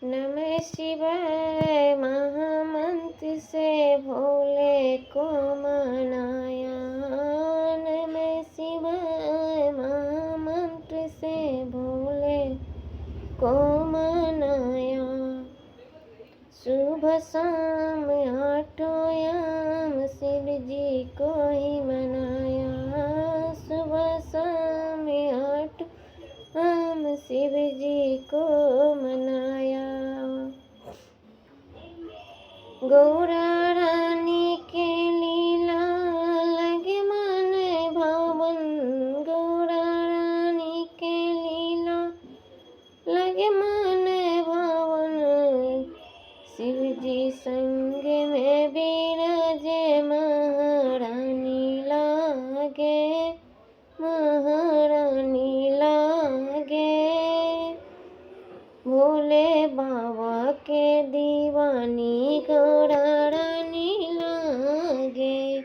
नमः शिवाय महामंत्र से भोले को मनाया। नमः शिवाय महामंत्र से भोले को मनाया। सुबह शाम आठों याम शिव जी को ही मनाया। सुबह शाम आठों हम शिव जी को मनाया। गौरा रानी के लीला लगे मन भावन। गौरा रानी के लीला लगे मन भावन। शिव जी संग में बिराजे महारानी लागे। महारानी लागे। भोले बाबा के दीवानी गौरा रानी लागे।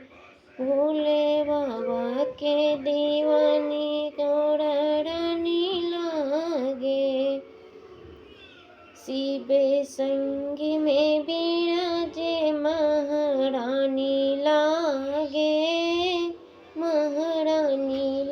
भोले बाबा के दीवानी गौरा रानी लागे। शिव संग में बिराजे महारानी लागे। महारानी